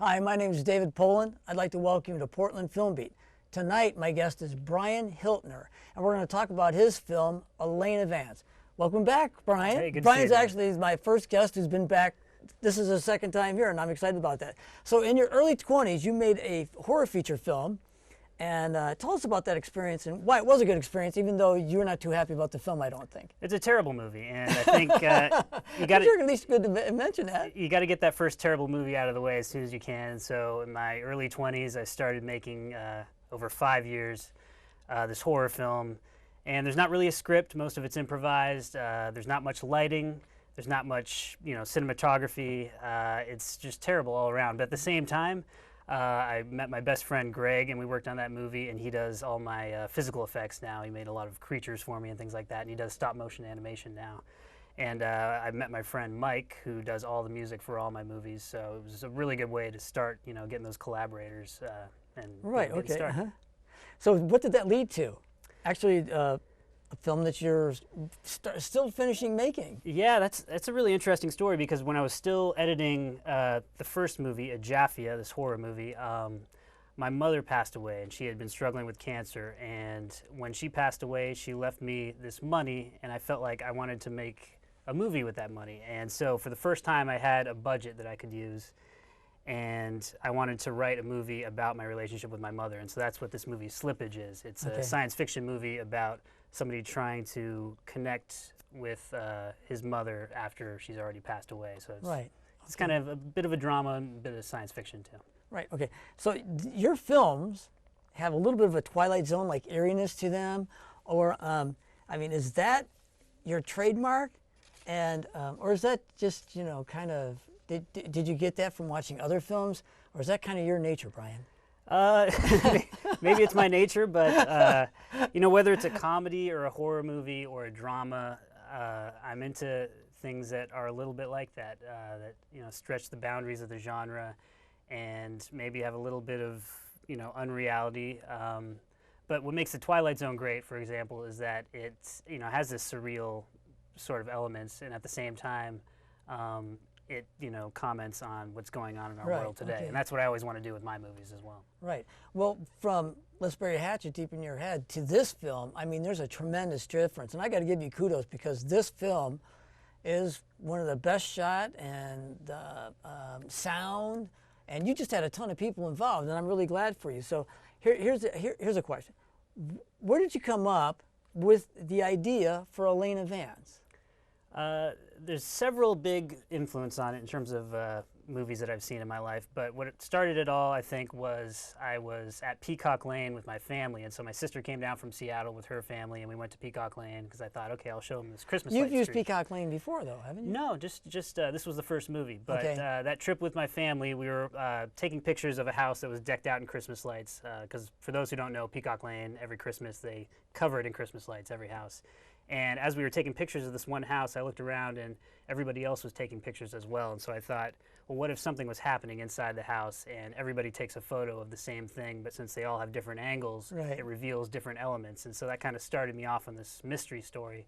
Hi, my name is David Poland. I'd like to welcome you to Portland Film Beat. Tonight, my guest is Bryan Hiltner, and we're going to talk about his film, Elena Vance. Welcome back, Bryan. Hey, good to Bryan's see you, actually my first guest who's been back. This is his second time here, and I'm excited about that. So in your early 20s, you made a horror feature film, and tell us about that experience and why it was a good experience, even though you were not too happy about the film, I don't think. It's a terrible movie, and I think you got Sure, at least good to mention that. You got to get that first terrible movie out of the way as soon as you can. And so in my early 20s, I started making over 5 years this horror film, and there's not really a script. Most of it's improvised. There's not much lighting. There's not much, cinematography. It's just terrible all around. But at the same time, I met my best friend Greg, and we worked on that movie, and he does all my physical effects now. He made a lot of creatures for me and things like that, and he does stop motion animation now. And I met my friend Mike, who does all the music for all my movies, so it was a really good way to start, getting those collaborators and Right, getting okay. started. So what did that lead to? Actually, a film that you're still finishing making. Yeah, that's a really interesting story, because when I was still editing the first movie, Ajafia, this horror movie, my mother passed away, and she had been struggling with cancer. And when she passed away, she left me this money, and I felt like I wanted to make a movie with that money. And so for the first time, I had a budget that I could use, and I wanted to write a movie about my relationship with my mother. And so that's what this movie Slippage is. It's a science fiction movie about somebody trying to connect with his mother after she's already passed away. So it's kind of a bit of a drama and a bit of science fiction too. Right, okay. So your films have a little bit of a Twilight Zone-like eeriness to them, or, is that your trademark? And, or is that just, kind of, did you get that from watching other films, or is that kind of your nature, Bryan? Maybe it's my nature, but whether it's a comedy or a horror movie or a drama, I'm into things that are a little bit like that, that stretch the boundaries of the genre, and maybe have a little bit of unreality. But what makes the Twilight Zone great, for example, is that it has this surreal sort of elements, and at the same time, it comments on what's going on in our world today. And that's what I always want to do with my movies as well. Right. Well, from Let's Bury a Hatchet Deep in Your Head to this film, there's a tremendous difference. And I got to give you kudos, because this film is one of the best shot and sound, and you just had a ton of people involved, and I'm really glad for you. So here's a question. Where did you come up with the idea for Elena Vance? There's several big influence on it in terms of movies that I've seen in my life, but what it started it all, I think, was I was at Peacock Lane with my family, and so my sister came down from Seattle with her family, and we went to Peacock Lane because I thought, okay, I'll show them this Christmas light You've used street. Peacock Lane before, though, haven't you? No, just this was the first movie, but that trip with my family, we were taking pictures of a house that was decked out in Christmas lights, because for those who don't know, Peacock Lane, every Christmas, they cover it in Christmas lights, every house. And as we were taking pictures of this one house, I looked around and everybody else was taking pictures as well. And so I thought, well, what if something was happening inside the house and everybody takes a photo of the same thing, but since they all have different angles, it reveals different elements. And so that kind of started me off on this mystery story.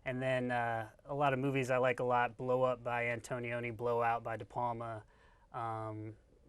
And then a lot of movies I like a lot, Blow Up by Antonioni, Blow Out by De Palma,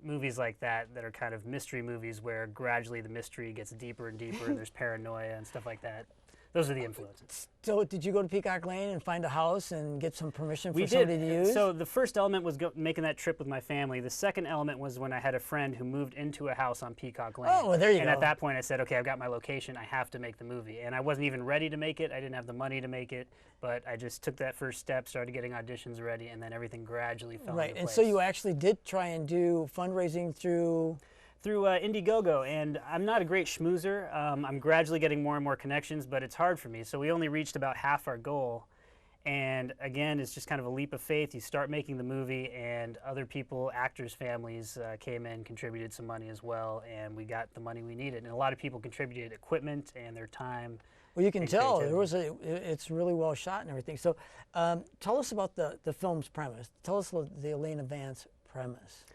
movies like that are kind of mystery movies where gradually the mystery gets deeper and deeper and there's paranoia and stuff like that. Those are the influences. So did you go to Peacock Lane and find a house and get some permission for somebody to use? So the first element was making that trip with my family. The second element was when I had a friend who moved into a house on Peacock Lane. Oh, well, there you go. And at that point I said, okay, I've got my location. I have to make the movie. And I wasn't even ready to make it. I didn't have the money to make it. But I just took that first step, started getting auditions ready, and then everything gradually fell into place. Right, and so you actually did try and do fundraising through Indiegogo, and I'm not a great schmoozer. I'm gradually getting more and more connections, but it's hard for me. So we only reached about half our goal. And again, it's just kind of a leap of faith. You start making the movie, and other people, actors' families came in, contributed some money as well, and we got the money we needed. And a lot of people contributed equipment and their time. Well, you can tell it's really well shot and everything. So tell us about the film's premise. Tell us the Elena Vance premise.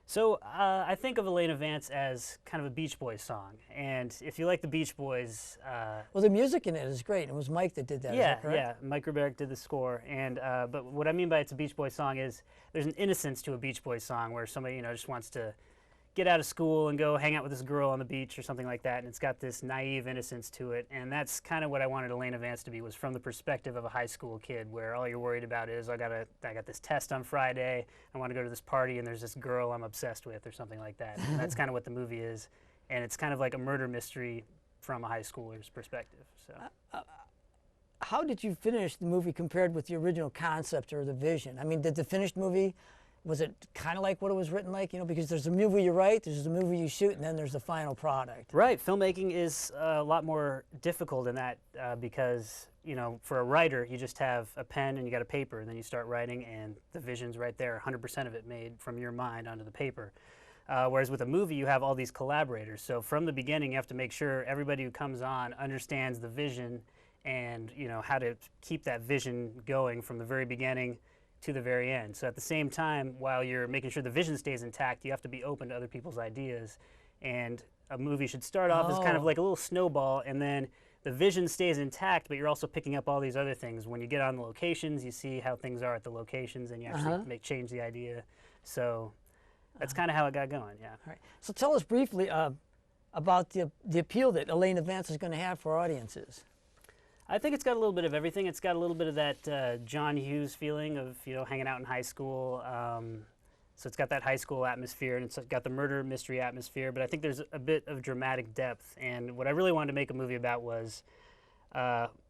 So I think of Elena Vance as kind of a Beach Boys song, and if you like the Beach Boys, well, the music in it is great. It was Mike that did that. Yeah, is that correct? yeah. Mike Ruberg did the score, and but what I mean by it's a Beach Boys song is there's an innocence to a Beach Boys song where somebody just wants to get out of school and go hang out with this girl on the beach or something like that, and it's got this naive innocence to it, and that's kind of what I wanted Elena Vance to be, was from the perspective of a high school kid, where all you're worried about is, I got this test on Friday, I want to go to this party, and there's this girl I'm obsessed with, or something like that. And that's kind of what the movie is, and it's kind of like a murder mystery from a high schooler's perspective. So. How did you finish the movie compared with the original concept or the vision? I mean, did the finished movie, was it kind of like what it was written like? You know, because there's a movie you write, there's a movie you shoot, and then there's the final product. Right. Filmmaking is a lot more difficult in that because, you know, for a writer, you just have a pen and you got a paper, and then you start writing, and the vision's right there, 100% of it made from your mind onto the paper. Whereas with a movie, you have all these collaborators. So from the beginning, you have to make sure everybody who comes on understands the vision and, you know, how to keep that vision going from the very beginning to the very end. So at the same time, while you're making sure the vision stays intact, you have to be open to other people's ideas. And a movie should start off as kind of like a little snowball, and then the vision stays intact, but you're also picking up all these other things. When you get on the locations, you see how things are at the locations, and you actually change the idea. So that's kind of how it got going, yeah. All right. So tell us briefly about the appeal that Elena Vance is going to have for audiences. I think it's got a little bit of everything. It's got a little bit of that John Hughes feeling of, you know, hanging out in high school. So it's got that high school atmosphere, and it's got the murder mystery atmosphere, but I think there's a bit of dramatic depth. And what I really wanted to make a movie about was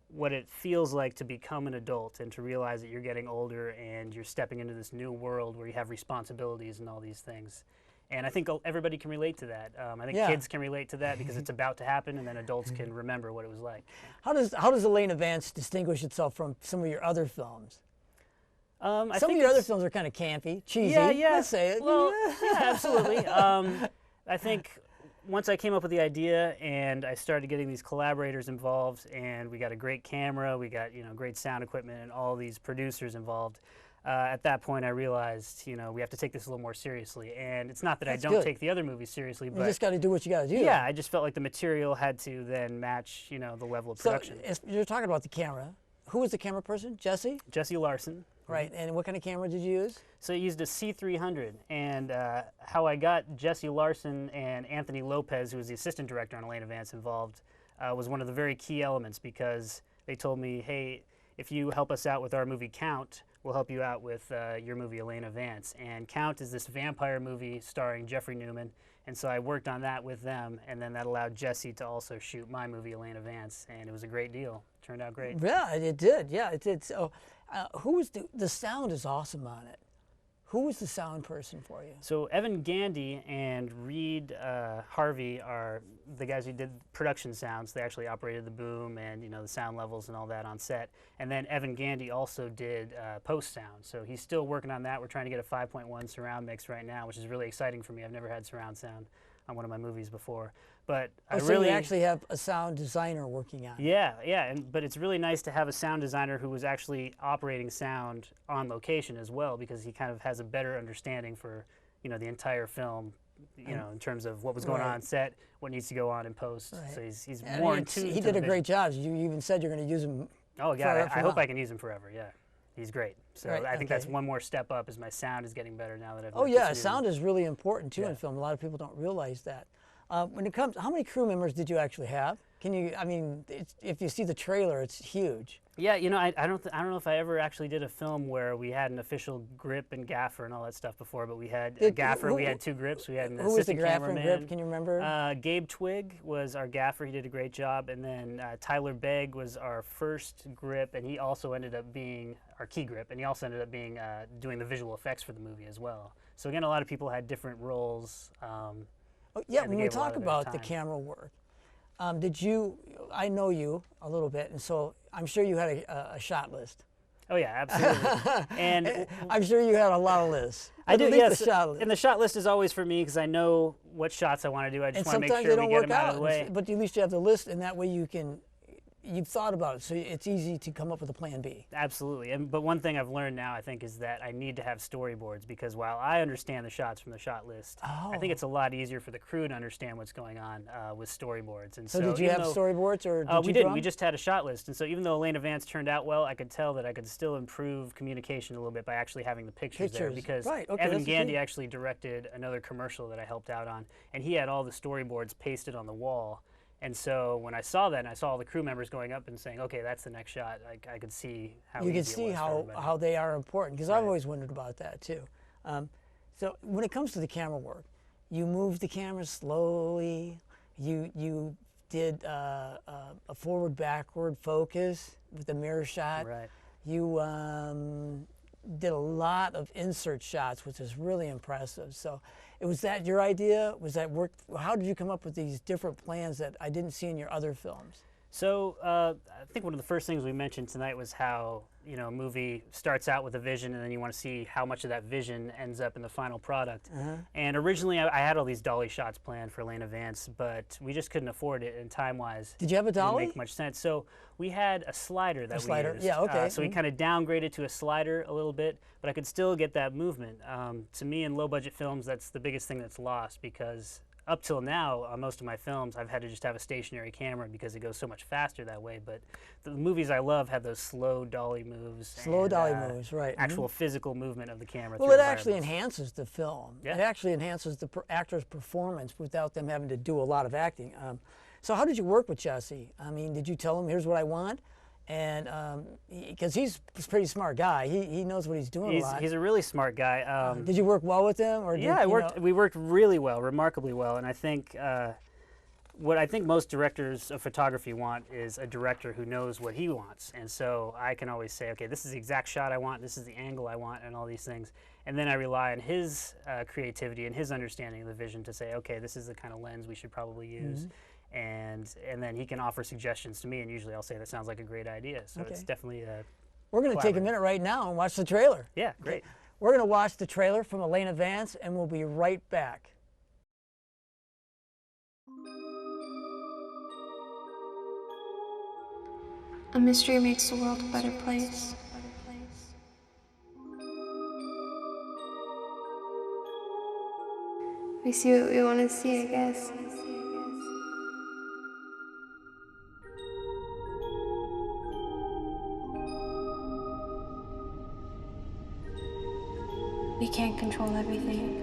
what it feels like to become an adult and to realize that you're getting older and you're stepping into this new world where you have responsibilities and all these things. And I think everybody can relate to that. I think kids can relate to that because it's about to happen, and then adults can remember what it was like. How does Elena Vance distinguish itself from some of your other films? Some of your other films are kind of campy, cheesy. Yeah. Let's say it. Well, yeah, absolutely. I think once I came up with the idea and I started getting these collaborators involved, and we got a great camera, we got, you know, great sound equipment, and all these producers involved. At that point, I realized, you know, we have to take this a little more seriously. And it's not that I don't take the other movies seriously, but you just got to do what you got to do. Yeah, I just felt like the material had to then match, you know, the level of production. So you're talking about the camera. Who was the camera person? Jesse? Jesse Larson. Right. And what kind of camera did you use? So I used a C300. And how I got Jesse Larson and Anthony Lopez, who was the assistant director on Elena Vance, involved was one of the very key elements, because they told me, hey, if you help us out with our movie Count, we'll help you out with your movie Elena Vance. And Count is this vampire movie starring Jeffrey Newman, and so I worked on that with them, and then that allowed Jesse to also shoot my movie Elena Vance, and it was a great deal. It turned out great. Yeah, it did. Yeah, it did. So who was the sound is awesome on it. Who was the sound person for you? So Evan Gandy and Reed Harvey are the guys who did production sounds. They actually operated the boom and, you know, the sound levels and all that on set. And then Evan Gandy also did post sound. So he's still working on that. We're trying to get a 5.1 surround mix right now, which is really exciting for me. I've never had surround sound on one of my movies before. But so you actually have a sound designer working on it. Yeah, but it's really nice to have a sound designer who was actually operating sound on location as well, because he kind of has a better understanding for, you know, the entire film, you know, in terms of what was going on set, what needs to go on in post. So he's more in tune. He did a great job. You even said you're going to use him. Oh yeah, I hope I can use him forever. Yeah, he's great. So I think that's one more step up, as my sound is getting better now that I've. Oh yeah, sound is really important too in film. A lot of people don't realize that. When it comes, how many crew members did you actually have? Can you? I mean, if you see the trailer, it's huge. Yeah, you know, I don't know if I ever actually did a film where we had an official grip and gaffer and all that stuff before, but we had a gaffer. We had two grips. We had an assistant cameraman. Who was the gaffer and grip? Can you remember? Gabe Twigg was our gaffer. He did a great job, and then Tyler Begg was our first grip, and he also ended up being our key grip, and he also ended up being doing the visual effects for the movie as well. So again, a lot of people had different roles. Yeah, when we talk about the camera work, I know you a little bit, and so I'm sure you had a shot list. Oh yeah, absolutely. And I'm sure you had a lot of lists. I do, yes. And the shot list is always for me, because I know what shots I want to do. I just want to make sure we get them out of the way. But at least you have the list, and that way you can you've thought about it, so it's easy to come up with a plan B. Absolutely. But one thing I've learned now, I think, is that I need to have storyboards, because while I understand the shots from the shot list, I think it's a lot easier for the crew to understand what's going on with storyboards. And so did you have storyboards, or did we you didn't. We just had a shot list. And so even though Elena Vance turned out well, I could tell that I could still improve communication a little bit by actually having the pictures there, because Evan Gandy actually directed another commercial that I helped out on, and he had all the storyboards pasted on the wall. And so when I saw that, and I saw all the crew members going up and saying, "Okay, that's the next shot," I could see how you could see how they are important, because I've always wondered about that too. So when it comes to the camera work, you move the camera slowly. You did a forward-backward focus with the mirror shot. Right. You did a lot of insert shots, which is really impressive. So, was that your idea? Was that work? How did you come up with these different plans that I didn't see in your other films? So I think one of the first things we mentioned tonight was how, you know, a movie starts out with a vision, and then you want to see how much of that vision ends up in the final product. And originally I had all these dolly shots planned for Elena Vance, but we just couldn't afford it, and time-wise, did you have a dolly? It didn't make much sense. So we had a slider that we used. Yeah, okay. So we kind of downgraded to a slider a little bit, but I could still get that movement. To me, in low-budget films, that's the biggest thing that's lost, because up till now, on most of my films, I've had to just have a stationary camera because it goes so much faster that way. But the movies I love had those slow dolly moves. Slow dolly moves, right. Actual physical movement of the camera. Well, it actually enhances the film. Yeah. It actually enhances the actor's performance without them having to do a lot of acting. So how did you work with Jesse? I mean, did you tell him, here's what I want? And because he's a pretty smart guy, he knows what he's doing a lot. He's a really smart guy. Did you work well with him? Or yeah, we worked really well, remarkably well. And I think what I think most directors of photography want is a director who knows what he wants. And so I can always say, okay, this is the exact shot I want, this is the angle I want, and all these things. And then I rely on his creativity and his understanding of the vision to say, okay, this is the kind of lens we should probably use. And then he can offer suggestions to me, and usually I'll say, that sounds like a great idea. So it's definitely a We're going to take a minute right now and watch the trailer. Yeah, great. Okay. We're going to watch the trailer from Elena Vance, and we'll be right back. A mystery makes the world a better place. We see what we want to see, I guess. We can't control everything.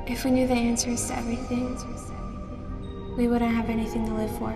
If we knew the answers to everything, we wouldn't have anything to live for.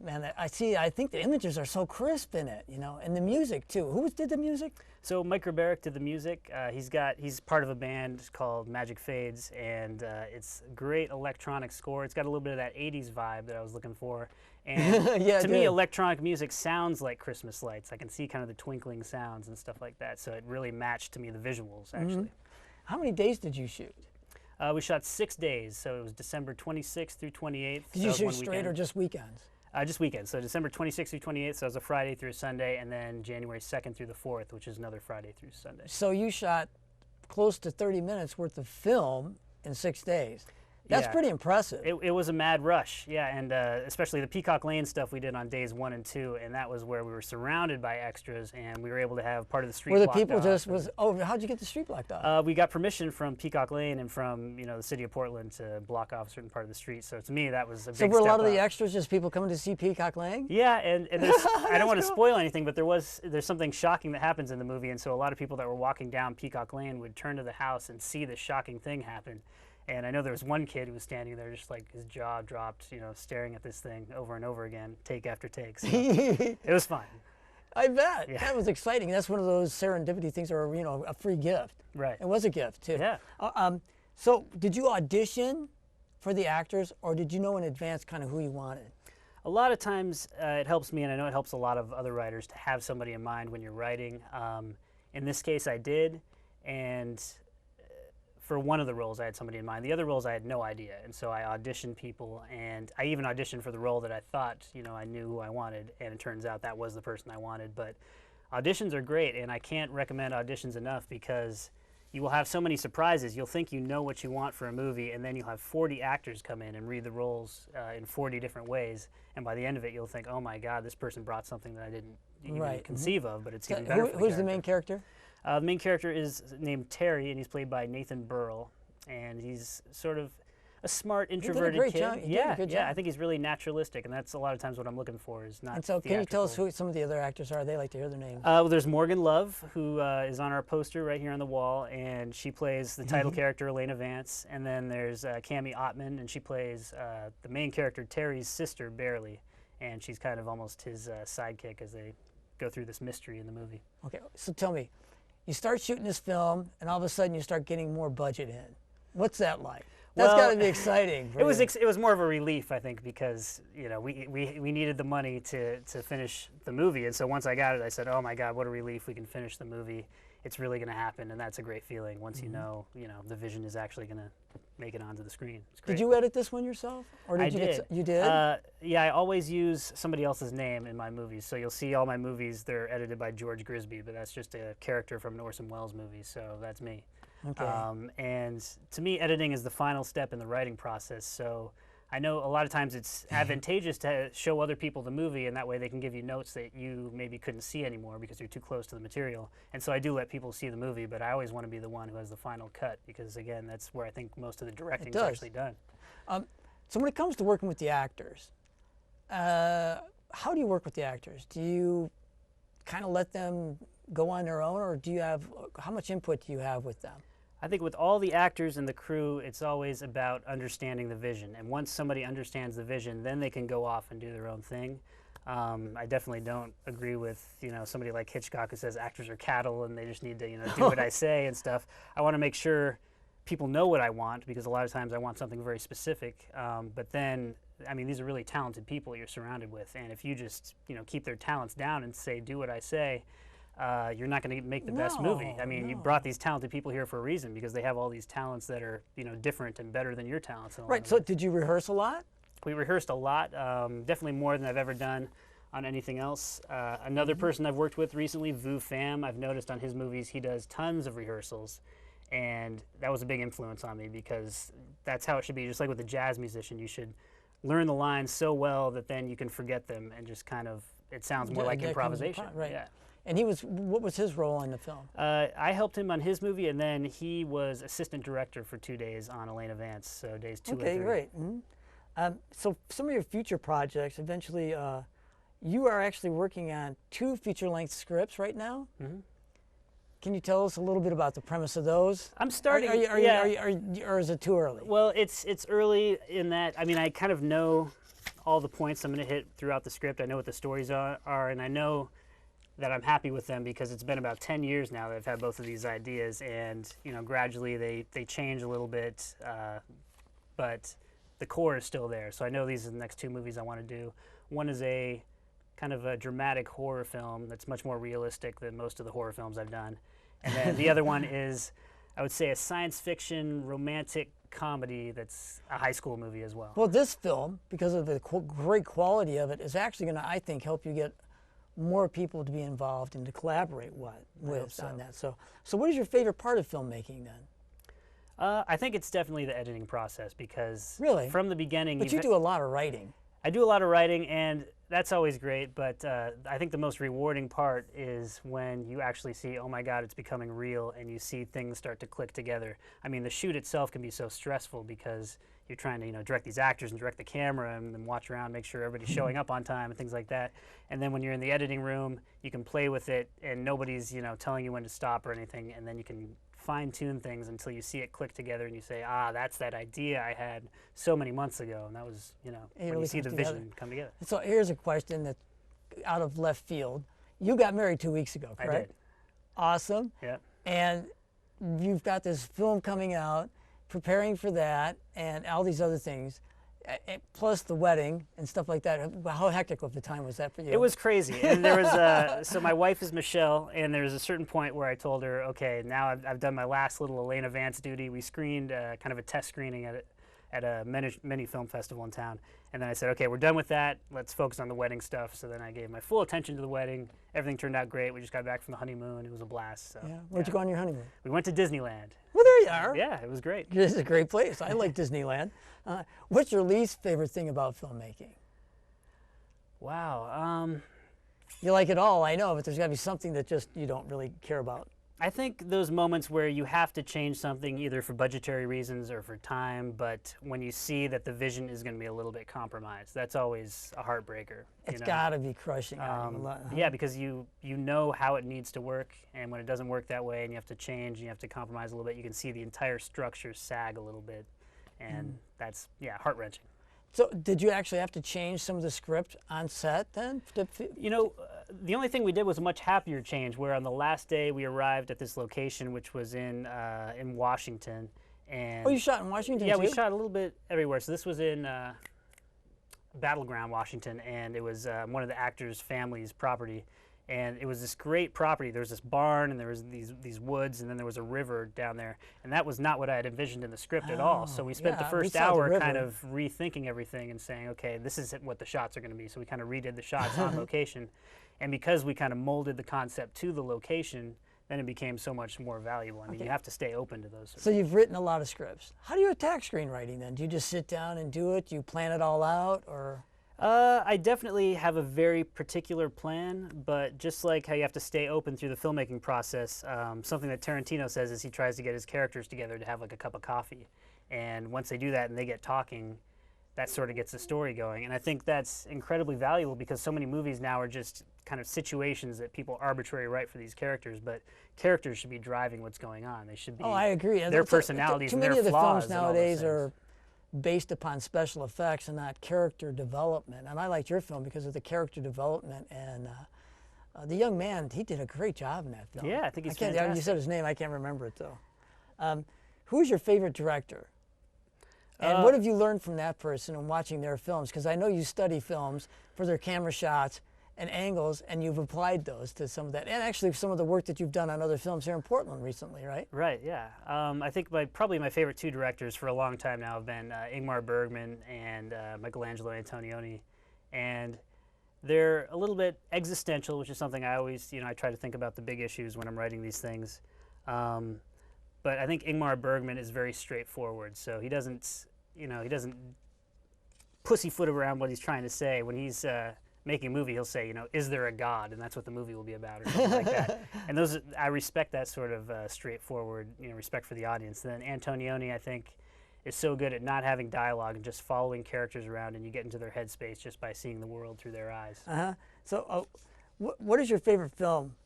Man, I think the images are so crisp in it, you know, and the music too. Who did the music? So Mike Roberek did the music. He's part of a band called Magic Fades, and it's a great electronic score. It's got a little bit of that 80s vibe that I was looking for. And to me, electronic music sounds like Christmas lights. I can see kind of the twinkling sounds and stuff like that. So it really matched to me the visuals, actually. How many days did you shoot? We shot 6 days, so it was December 26th through 28th. Did you shoot straight or just weekends? Just weekends. So December 26th through 28th, so it was a Friday through a Sunday, and then January 2nd through the 4th, which is another Friday through Sunday. So you shot close to 30 minutes worth of film in 6 days. That's pretty impressive. It was a mad rush, yeah, and especially the Peacock Lane stuff we did on days 1 and 2, and that was where we were surrounded by extras, and we were able to have part of the street blocked off. Were the people how'd you get the street blocked off? We got permission from Peacock Lane and from, you know, the city of Portland to block off a certain part of the street, so to me that was a big step up. So were a lot of the extras just people coming to see Peacock Lane? Yeah, and there's, I don't want to spoil anything, but there's something shocking that happens in the movie, and so a lot of people that were walking down Peacock Lane would turn to the house and see this shocking thing happen. And I know there was one kid who was standing there just like his jaw dropped, you know, staring at this thing over and over again, take after take. So it was fun. I bet. Yeah. That was exciting. That's one of those serendipity things that are, you know, a free gift. Right. It was a gift, too. Yeah. So did you audition for the actors, or did you know in advance kind of who you wanted? A lot of times it helps me, and I know it helps a lot of other writers, to have somebody in mind when you're writing. In this case, I did, and for one of the roles, I had somebody in mind. The other roles, I had no idea, and so I auditioned people, and I even auditioned for the role that I thought, I knew who I wanted, and it turns out that was the person I wanted. But auditions are great, and I can't recommend auditions enough because you will have so many surprises. You'll think you know what you want for a movie, and then you'll have 40 actors come in and read the roles in 40 different ways. And by the end of it, you'll think, oh my God, this person brought something that I didn't even conceive of, but it's even better for the Who's the main character? The main character is named Terry, and he's played by Nathan Burrell. And he's sort of a smart, introverted kid. Yeah, I think he's really naturalistic, and that's a lot of times what I'm looking for, is not. And so, can you tell us who some of the other actors are? They like to hear their names. Well, there's Morgan Love, who is on our poster right here on the wall, and she plays the title character, Elena Vance. And then there's Cami Ottman, and she plays the main character, Terry's sister, Barely, and she's kind of almost his sidekick as they go through this mystery in the movie. Okay, so tell me, you start shooting this film, and all of a sudden you start getting more budget in. What's that like? That's got to be exciting. It was more of a relief, I think, because we needed the money to finish the movie, and so once I got it, I said, "Oh my God, what a relief! We can finish the movie. It's really going to happen," and that's a great feeling once you know the vision is actually going to make it onto the screen. It's great. Did you edit this one yourself, or did I you did. You did? Yeah, I always use somebody else's name in my movies, so you'll see all my movies. They're edited by George Grisby, but that's just a character from an Orson Welles movie, so that's me. Okay. And to me, editing is the final step in the writing process. So I know a lot of times it's advantageous to show other people the movie, and that way they can give you notes that you maybe couldn't see anymore because you're too close to the material. And so I do let people see the movie, but I always want to be the one who has the final cut because, again, that's where I think most of the directing is actually done. So when it comes to working with the actors, how do you work with the actors? Do you kind of let them go on their own, or how much input do you have with them? I think with all the actors and the crew, it's always about understanding the vision. And once somebody understands the vision, then they can go off and do their own thing. I definitely don't agree with somebody like Hitchcock who says actors are cattle and they just need to do what I say and stuff. I want to make sure people know what I want, because a lot of times I want something very specific. But then, I mean, these are really talented people you're surrounded with, and if you just keep their talents down and say do what I say, you're not going to make the best movie. I mean, you brought these talented people here for a reason, because they have all these talents that are different and better than your talents. Right. So did you rehearse a lot? We rehearsed a lot, definitely more than I've ever done on anything else. Another person I've worked with recently, Vu Pham, I've noticed on his movies he does tons of rehearsals, and that was a big influence on me, because that's how it should be. Just like with a jazz musician, you should learn the lines so well that then you can forget them and just kind of, it sounds more like improvisation. Right. Yeah. And what was his role in the film? I helped him on his movie, and then he was assistant director for 2 days on Elena Vance, so days 2 and 3. Okay, great. Mm-hmm. So some of your future projects, eventually, you are actually working on 2 feature-length scripts right now. Mm-hmm. Can you tell us a little bit about the premise of those? I'm starting. Or is it too early? Well, it's early in that, I mean, I kind of know all the points I'm going to hit throughout the script. I know what the stories are, and I know that I'm happy with them, because it's been about 10 years now that I've had both of these ideas, and gradually they change a little bit, but the core is still there. So I know these are the next 2 movies I want to do. One is a kind of a dramatic horror film that's much more realistic than most of the horror films I've done. And then the other one is, I would say, a science fiction romantic comedy that's a high school movie as well. Well, this film, because of the great quality of it, is actually going to, I think, help you get more people to be involved and to collaborate with on that. So what is your favorite part of filmmaking then? I think it's definitely the editing process, because really, from the beginning. But you do a lot of writing. I do a lot of writing, and that's always great, but I think the most rewarding part is when you actually see, oh my God, it's becoming real, and you see things start to click together. I mean, the shoot itself can be so stressful, because you're trying to direct these actors and direct the camera and then watch around, make sure everybody's showing up on time and things like that. And then when you're in the editing room, you can play with it, and nobody's telling you when to stop or anything, and then you can fine-tune things until you see it click together and you say, that's that idea I had so many months ago, and that was when you see the vision come together. So here's a question that's out of left field. You got married 2 weeks ago, correct? I did. Awesome. Yeah. And you've got this film coming out, preparing for that, and all these other things. plus the wedding and stuff like that. How hectic of a time was that for you? It was crazy. And there was so my wife is Michelle, and there was a certain point where I told her, okay, now I've done my last little Elena Vance duty. We screened kind of a test screening at a mini film festival in town. And then I said, okay, we're done with that. Let's focus on the wedding stuff. So then I gave my full attention to the wedding. Everything turned out great. We just got back from the honeymoon. It was a blast. So, yeah. Where'd you go on your honeymoon? We went to Disneyland. Well, there you are. Yeah, it was great. This is a great place. I like Disneyland. What's your least favorite thing about filmmaking? Wow. You like it all, I know, but there's got to be something that just you don't really care about. I think those moments where you have to change something either for budgetary reasons or for time, but when you see that the vision is going to be a little bit compromised, that's always a heartbreaker. It's got to be crushing. Yeah, because you know how it needs to work, and when it doesn't work that way and you have to change and you have to compromise a little bit, you can see the entire structure sag a little bit, and that's, yeah, heart-wrenching. So did you actually have to change some of the script on set then? You know, the only thing we did was a much happier change, where on the last day we arrived at this location, which was in Washington. And oh, you shot in Washington yeah, too? we shot a little bit everywhere. So this was in Battleground, Washington, and it was one of the actors' family's property. And it was this great property. There was this barn, and there was these woods, and then there was a river down there. And that was not what I had envisioned in the script at all. So we spent the first hour kind of rethinking everything and saying, okay, this is what the shots are going to be. So we kind of redid the shots on location. And because we kind of molded the concept to the location, then it became so much more valuable. I mean, you have to stay open to those. So you've written a lot of scripts. How do you attack screenwriting then? Do you just sit down and do it? Do you plan it all out, or? I definitely have a very particular plan, but just like how you have to stay open through the filmmaking process, something that Tarantino says is he tries to get his characters together to have like a cup of coffee. And once they do that and they get talking, that sort of gets the story going. And I think that's incredibly valuable because so many movies now are just kind of situations that people arbitrarily write for these characters, but characters should be driving what's going on. They should be. Oh, I agree. Their personalities and their flaws. Too many of the films nowadays are based upon special effects and not character development. And I liked your film because of the character development, and the young man, he did a great job in that film. Yeah, I think he's fantastic. You said his name, I can't remember it though. Who's your favorite director? And what have you learned from that person in watching their films? Because I know you study films for their camera shots and angles, and you've applied those to some of that, and actually some of the work that you've done on other films here in Portland recently, right? Right, yeah. I think probably my favorite two directors for a long time now have been Ingmar Bergman and Michelangelo Antonioni. And they're a little bit existential, which is something I always, I try to think about the big issues when I'm writing these things. But I think Ingmar Bergman is very straightforward, so he doesn't pussyfoot around what he's trying to say. When he's making a movie, he'll say, is there a God? And that's what the movie will be about, or something like that. And I respect that sort of straightforward, respect for the audience. Then Antonioni, I think, is so good at not having dialogue and just following characters around, and you get into their headspace just by seeing the world through their eyes. So what is your favorite film?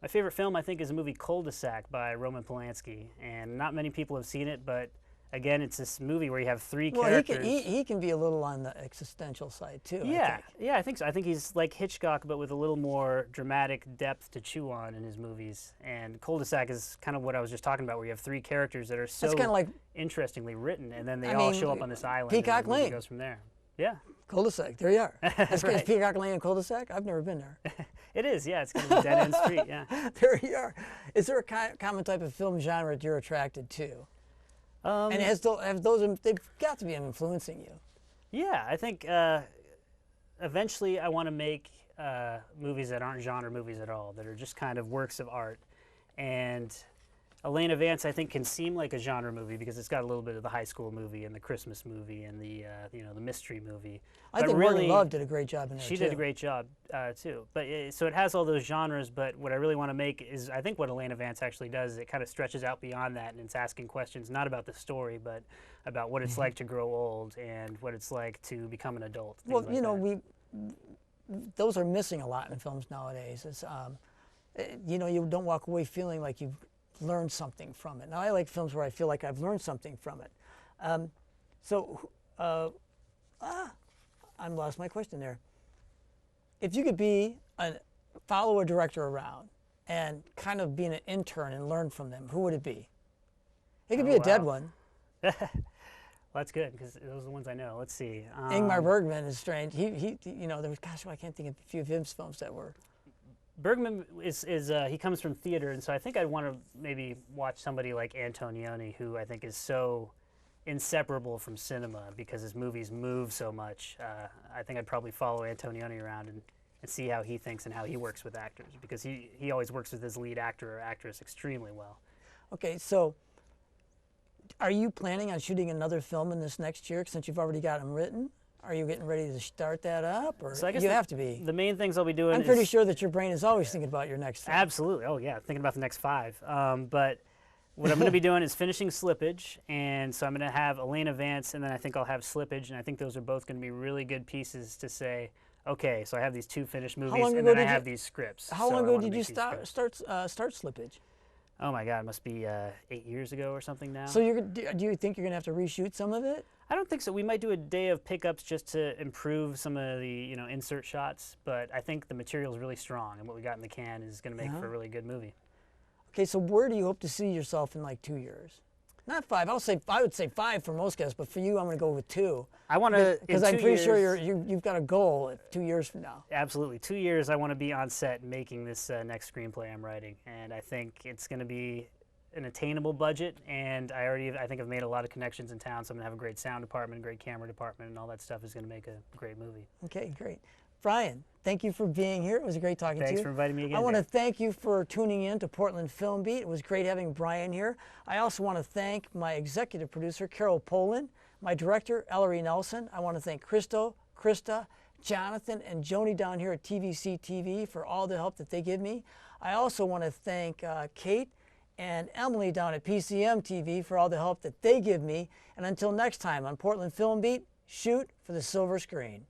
My favorite film, I think, is a movie Cul-de-sac by Roman Polanski. And not many people have seen it, but again, it's this movie where you have three characters. He can be a little on the existential side too. Yeah, I think so. I think he's like Hitchcock, but with a little more dramatic depth to chew on in his movies. And Cul-de-sac is kind of what I was just talking about, where you have three characters that are so interestingly written, and then they all show up on this island. Peacock and the Lane movie goes from there. Yeah. Cul-de-sac. There you are. That's right. Is Peacock Lane and Cul-de-sac? I've never been there. It is. Yeah, it's kind of a dead-end street. Yeah. There you are. Is there a common type of film genre that you're attracted to? And they've got to be influencing you. Yeah, I think eventually I want to make movies that aren't genre movies at all, that are just kind of works of art. And Elena Vance, I think, can seem like a genre movie because it's got a little bit of the high school movie and the Christmas movie and the the mystery movie. I think Morgan Love did a great job in there. She did a great job too. But so it has all those genres. But what I really want to make is, I think what Elena Vance actually does is it kind of stretches out beyond that, and it's asking questions not about the story, but about what it's like to grow old and what it's like to become an adult. Well, those are missing a lot in films nowadays. It's you don't walk away feeling like you've learned something from it. Now, I like films where I feel like I've learned something from it. I lost my question there. If you could follow a director around and kind of be an intern and learn from them, who would it be? It could be a dead one. Well, that's good because those are the ones I know. Let's see. Ingmar Bergman is strange. You know, there was, gosh, I can't think of a few of his films that were. Bergman is he comes from theater, and so I think I'd want to maybe watch somebody like Antonioni, who I think is so inseparable from cinema because his movies move so much. I think I'd probably follow Antonioni around and see how he thinks and how he works with actors, because he always works with his lead actor or actress extremely well. Okay, so are you planning on shooting another film in this next year since you've already got them written? Are you getting ready to start that up, or so I guess you have to be? The main things I'll be doing. I'm pretty sure that your brain is always thinking about your next film. Absolutely. Oh yeah, thinking about the next 5. But what I'm going to be doing is finishing Slippage, and so I'm going to have Elena Vance, and then I think I'll have Slippage, and I think those are both going to be really good pieces to say, okay, so I have these 2 finished movies, and then I have these scripts. How long ago did you start Slippage? Oh my God, it must be 8 years ago or something now. So do you think you're going to have to reshoot some of it? I don't think so. We might do a day of pickups just to improve some of the insert shots, but I think the material is really strong, and what we got in the can is going to make for a really good movie. Okay, so where do you hope to see yourself in like 2 years? Not 5. I would say 5 for most guys, but for you, I'm going to go with 2. I want to, because I'm pretty sure you've got a goal at 2 years from now. Absolutely, 2 years. I want to be on set making this next screenplay I'm writing, and I think it's going to be an attainable budget. And I think I've made a lot of connections in town, so I'm going to have a great sound department, great camera department, and all that stuff is going to make a great movie. Okay, great. Bryan, thank you for being here. It was great talking to you. Thanks for inviting me again. I want to thank you for tuning in to Portland Film Beat. It was great having Bryan here. I also want to thank my executive producer, Carol Poland, my director, Ellery Nelson. I want to thank Christo, Krista, Jonathan, and Joni down here at TVC TV for all the help that they give me. I also want to thank Kate and Emily down at PCM TV for all the help that they give me. And until next time on Portland Film Beat, shoot for the silver screen.